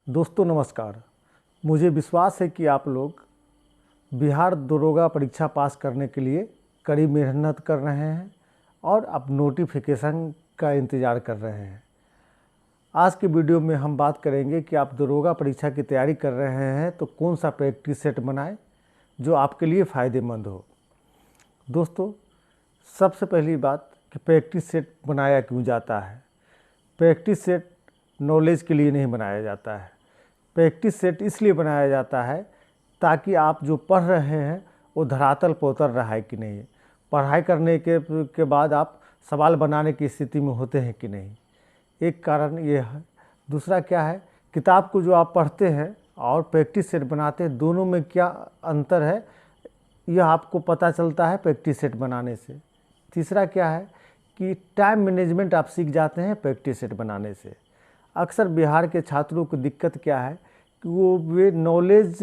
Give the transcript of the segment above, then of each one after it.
दोस्तों नमस्कार। मुझे विश्वास है कि आप लोग बिहार दरोगा परीक्षा पास करने के लिए कड़ी मेहनत कर रहे हैं और अब नोटिफिकेशन का इंतज़ार कर रहे हैं। आज के वीडियो में हम बात करेंगे कि आप दरोगा परीक्षा की तैयारी कर रहे हैं तो कौन सा प्रैक्टिस सेट बनाएं जो आपके लिए फ़ायदेमंद हो। दोस्तों, सबसे पहली बात कि प्रैक्टिस सेट बनाया क्यों जाता है। प्रैक्टिस सेट नॉलेज के लिए नहीं बनाया जाता है। प्रैक्टिस सेट इसलिए बनाया जाता है ताकि आप जो पढ़ रहे हैं वो धरातल पर उतर रहा है कि नहीं, पढ़ाई करने के बाद आप सवाल बनाने की स्थिति में होते हैं कि नहीं, एक कारण ये है। दूसरा क्या है, किताब को जो आप पढ़ते हैं और प्रैक्टिस सेट बनाते हैं दोनों में क्या अंतर है यह आपको पता चलता है प्रैक्टिस सेट बनाने से। तीसरा क्या है कि टाइम मैनेजमेंट आप सीख जाते हैं प्रैक्टिस सेट बनाने से। अक्सर बिहार के छात्रों को दिक्कत क्या है कि वे नॉलेज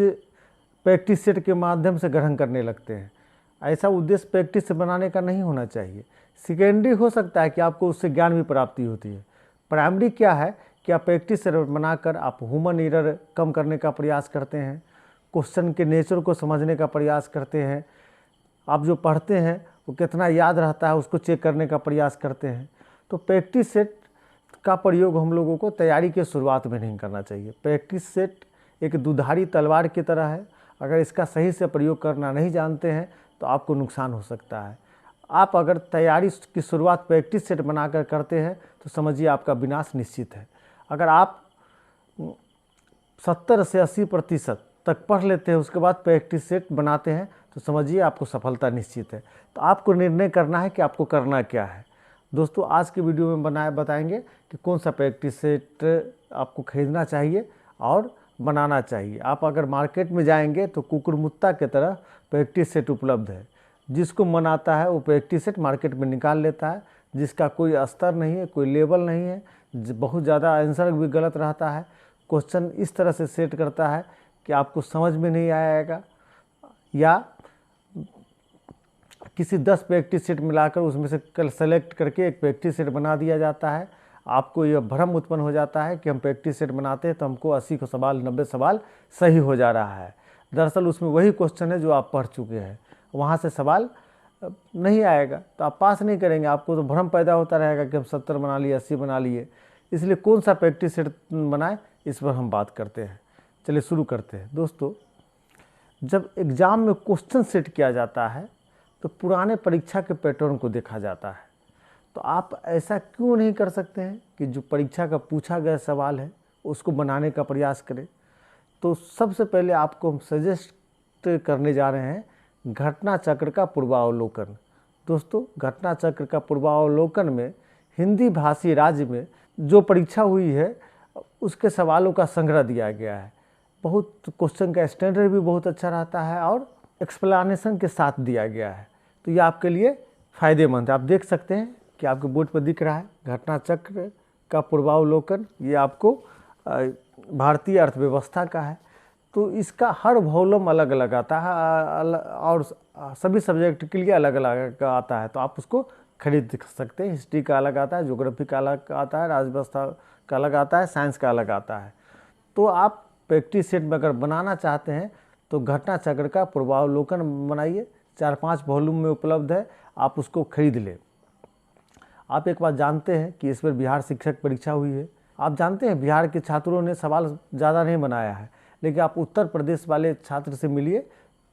प्रैक्टिस सेट के माध्यम से ग्रहण करने लगते हैं। ऐसा उद्देश्य प्रैक्टिस से बनाने का नहीं होना चाहिए। सेकेंडरी हो सकता है कि आपको उससे ज्ञान भी प्राप्ति होती है। प्राइमरी क्या है कि आप प्रैक्टिस सेट बनाकर आप ह्यूमन एरर कम करने का प्रयास करते हैं, क्वेश्चन के नेचर को समझने का प्रयास करते हैं, आप जो पढ़ते हैं वो कितना याद रहता है उसको चेक करने का प्रयास करते हैं। तो प्रैक्टिस सेट का प्रयोग हम लोगों को तैयारी के शुरुआत में नहीं करना चाहिए। प्रैक्टिस सेट एक दुधारी तलवार की तरह है, अगर इसका सही से प्रयोग करना नहीं जानते हैं तो आपको नुकसान हो सकता है। आप अगर तैयारी की शुरुआत प्रैक्टिस सेट बनाकर करते हैं तो समझिए आपका विनाश निश्चित है। अगर आप 70 से 80% तक पढ़ लेते हैं उसके बाद प्रैक्टिस सेट बनाते हैं तो समझिए आपको सफलता निश्चित है। तो आपको निर्णय करना है कि आपको करना क्या है। दोस्तों, आज के वीडियो में बताएंगे कि कौन सा प्रैक्टिस सेट आपको खरीदना चाहिए और बनाना चाहिए। आप अगर मार्केट में जाएंगे तो कुकुरमुत्ता की तरह प्रैक्टिस सेट उपलब्ध है। जिसको मन आता है वो प्रैक्टिस सेट मार्केट में निकाल लेता है, जिसका कोई स्तर नहीं है, कोई लेवल नहीं है, बहुत ज़्यादा आंसर भी गलत रहता है, क्वेश्चन इस तरह से सेट करता है कि आपको समझ में नहीं आएगा, या किसी 10 प्रैक्टिस सेट मिलाकर उसमें से कल सेलेक्ट करके एक प्रैक्टिस सेट बना दिया जाता है। आपको यह भ्रम उत्पन्न हो जाता है कि हम प्रैक्टिस सेट बनाते हैं तो हमको 80 को सवाल 90 सवाल सही हो जा रहा है। दरअसल उसमें वही क्वेश्चन है जो आप पढ़ चुके हैं, वहाँ से सवाल नहीं आएगा तो आप पास नहीं करेंगे। आपको तो भ्रम पैदा होता रहेगा कि हम 70 बना लिए, 80 बना लिए। इसलिए कौन सा प्रैक्टिस सेट बनाए इस पर हम बात करते हैं। चलिए शुरू करते हैं। दोस्तों, जब एग्ज़ाम में क्वेश्चन सेट किया जाता है तो पुराने परीक्षा के पैटर्न को देखा जाता है। तो आप ऐसा क्यों नहीं कर सकते हैं कि जो परीक्षा का पूछा गया सवाल है उसको बनाने का प्रयास करें। तो सबसे पहले आपको हम सजेस्ट करने जा रहे हैं घटना चक्र का पूर्वावलोकन। दोस्तों, घटना चक्र का पूर्वावलोकन में हिंदी भाषी राज्य में जो परीक्षा हुई है उसके सवालों का संग्रह दिया गया है। बहुत क्वेश्चन का स्टैंडर्ड भी बहुत अच्छा रहता है और एक्सप्लेनेशन के साथ दिया गया है। तो ये आपके लिए फ़ायदेमंद है। आप देख सकते हैं कि आपके बोर्ड पर दिख रहा है घटना चक्र का पूर्वावलोकन। ये आपको भारतीय अर्थव्यवस्था का है। तो इसका हर वॉल्यूम अलग अलग आता है और सभी सब्जेक्ट के लिए अलग अलग आता है। तो आप उसको खरीद सकते हैं। हिस्ट्री का अलग आता है, ज्योग्राफी का अलग आता है, राज्यव्यवस्था का अलग आता है, साइंस का अलग आता है। तो आप प्रैक्टिस सेट में अगर बनाना चाहते हैं तो घटना चक्र का पूर्वावलोकन बनाइए। 4-5 वॉल्यूम में उपलब्ध है, आप उसको खरीद लें। आप एक बात जानते हैं कि इस बार बिहार शिक्षक परीक्षा हुई है। आप जानते हैं बिहार के छात्रों ने सवाल ज़्यादा नहीं बनाया है, लेकिन आप उत्तर प्रदेश वाले छात्र से मिलिए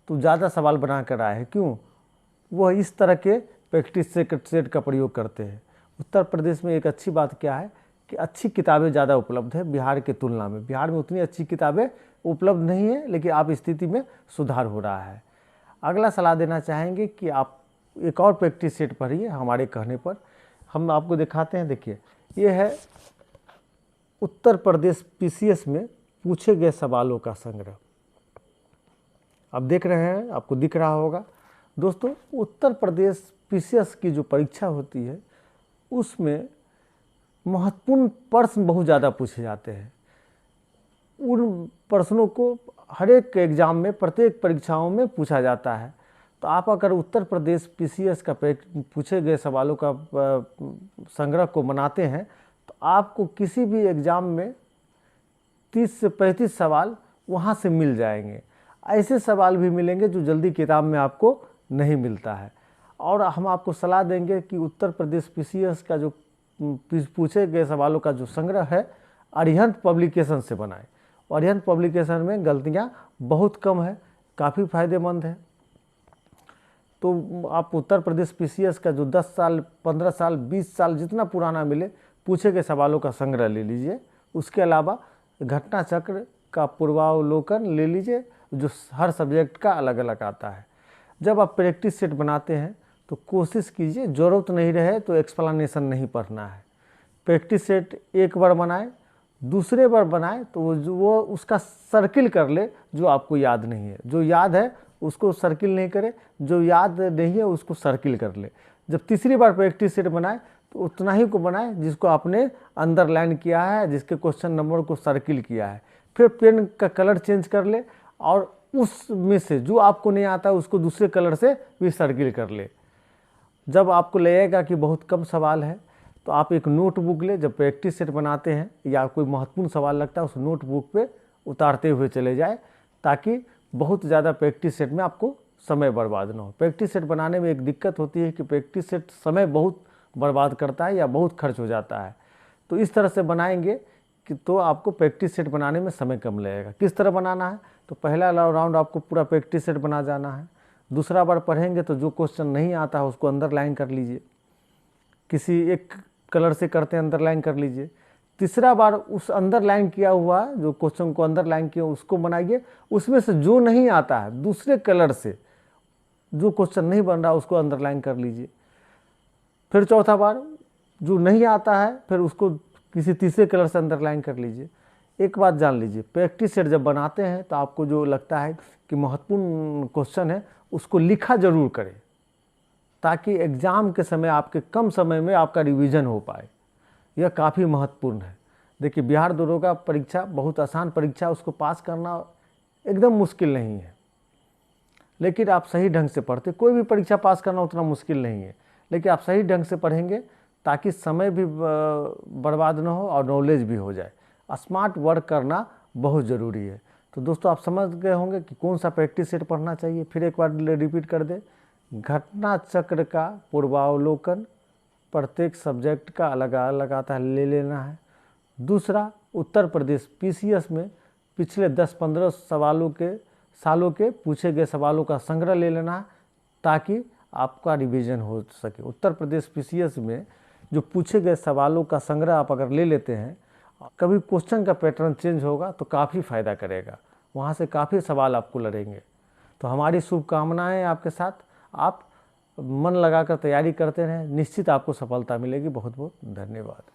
तो ज़्यादा सवाल बना कर आए हैं। क्यों? वह इस तरह के प्रैक्टिस सेट का प्रयोग करते हैं। उत्तर प्रदेश में एक अच्छी बात क्या है कि अच्छी किताबें ज़्यादा उपलब्ध है बिहार के तुलना में। बिहार में उतनी अच्छी किताबें उपलब्ध नहीं है, लेकिन आप स्थिति में सुधार हो रहा है। अगला सलाह देना चाहेंगे कि आप एक और प्रैक्टिस सेट पढ़िए हमारे कहने पर। हम आपको दिखाते हैं। देखिए, ये है उत्तर प्रदेश पीसीएस में पूछे गए सवालों का संग्रह। आप देख रहे हैं, आपको दिख रहा होगा। दोस्तों, उत्तर प्रदेश पीसीएस की जो परीक्षा होती है उसमें महत्वपूर्ण प्रश्न बहुत ज़्यादा पूछे जाते हैं। उन प्रश्नों को हर एक एग्ज़ाम में, प्रत्येक परीक्षाओं में पूछा जाता है। तो आप अगर उत्तर प्रदेश पीसीएस का पूछे गए सवालों का संग्रह को बनाते हैं तो आपको किसी भी एग्ज़ाम में 30 से 35 सवाल वहाँ से मिल जाएंगे। ऐसे सवाल भी मिलेंगे जो जल्दी किताब में आपको नहीं मिलता है। और हम आपको सलाह देंगे कि उत्तर प्रदेश पीसीएस का जो पूछे गए सवालों का जो संग्रह है अरिहंत पब्लिकेशन से बनाएं। अरिहंत पब्लिकेशन में गलतियाँ बहुत कम है, काफ़ी फायदेमंद है। तो आप उत्तर प्रदेश पीसीएस का जो 10 साल, 15 साल, 20 साल जितना पुराना मिले पूछे गए सवालों का संग्रह ले लीजिए। उसके अलावा घटना चक्र का पूर्वावलोकन ले लीजिए जो हर सब्जेक्ट का अलग अलग आता है। जब आप प्रैक्टिस सेट बनाते हैं तो कोशिश कीजिए, ज़रूरत नहीं रहे तो एक्सप्लेनेशन नहीं पढ़ना है। प्रैक्टिस सेट एक बार बनाए, दूसरे बार बनाए तो वो उसका सर्किल कर ले जो आपको याद नहीं है। जो याद है उसको सर्किल नहीं करे, जो याद नहीं है उसको सर्किल कर ले। जब तीसरी बार प्रैक्टिस सेट बनाए तो उतना ही को बनाए जिसको आपने अंडरलाइन किया है, जिसके क्वेश्चन नंबर को सर्किल किया है। फिर पेन का कलर चेंज कर ले और उसमें से जो आपको नहीं आता उसको दूसरे कलर से भी सर्किल कर ले। जब आपको लगेगा कि बहुत कम सवाल है तो आप एक नोटबुक ले, जब प्रैक्टिस सेट बनाते हैं या कोई महत्वपूर्ण सवाल लगता है उस नोटबुक पे उतारते हुए चले जाए, ताकि बहुत ज़्यादा प्रैक्टिस सेट में आपको समय बर्बाद ना हो। प्रैक्टिस सेट बनाने में एक दिक्कत होती है कि प्रैक्टिस सेट समय बहुत बर्बाद करता है या बहुत खर्च हो जाता है। तो इस तरह से बनाएंगे कि तो आपको प्रैक्टिस सेट बनाने में समय कम लगेगा। किस तरह बनाना है, तो पहला राउंड आपको पूरा प्रैक्टिस सेट बना जाना है। दूसरा बार पढ़ेंगे तो जो क्वेश्चन नहीं आता है उसको अंडरलाइन कर लीजिए, किसी एक कलर से करते हैं अंडरलाइन कर लीजिए। तीसरा बार उस अंडरलाइन किया हुआ जो क्वेश्चन को अंडरलाइन किया उसको बनाइए, उसमें से जो नहीं आता है दूसरे कलर से जो क्वेश्चन नहीं बन रहा उसको अंडरलाइन कर लीजिए। फिर चौथा बार जो नहीं आता है फिर उसको किसी तीसरे कलर से अंडरलाइन कर लीजिए। एक बात जान लीजिए, प्रैक्टिस सेट जब बनाते हैं तो आपको जो लगता है कि महत्वपूर्ण क्वेश्चन है उसको लिखा जरूर करें, ताकि एग्ज़ाम के समय आपके कम समय में आपका रिवीजन हो पाए। यह काफ़ी महत्वपूर्ण है। देखिए, बिहार दरोगा परीक्षा बहुत आसान परीक्षा, उसको पास करना एकदम मुश्किल नहीं है, लेकिन आप सही ढंग से पढ़ते। कोई भी परीक्षा पास करना उतना मुश्किल नहीं है, लेकिन आप सही ढंग से पढ़ेंगे ताकि समय भी बर्बाद ना हो और नॉलेज भी हो जाए। स्मार्ट वर्क करना बहुत ज़रूरी है। तो दोस्तों, आप समझ गए होंगे कि कौन सा प्रैक्टिस सेट पढ़ना चाहिए। फिर एक बार रिपीट कर दे, घटना चक्र का पूर्वावलोकन प्रत्येक सब्जेक्ट का अलग अलग आता है, ले लेना है। दूसरा, उत्तर प्रदेश पीसीएस में पिछले 10-15 सालों के पूछे गए सवालों का संग्रह ले लेना है, ताकि आपका रिवीजन हो सके। उत्तर प्रदेश पीसीएस में जो पूछे गए सवालों का संग्रह आप अगर ले लेते हैं, कभी क्वेश्चन का पैटर्न चेंज होगा तो काफ़ी फ़ायदा करेगा, वहाँ से काफ़ी सवाल आपको लड़ेंगे। तो हमारी शुभकामनाएं आपके साथ, आप मन लगाकर तैयारी करते रहें, निश्चित आपको सफलता मिलेगी। बहुत बहुत धन्यवाद।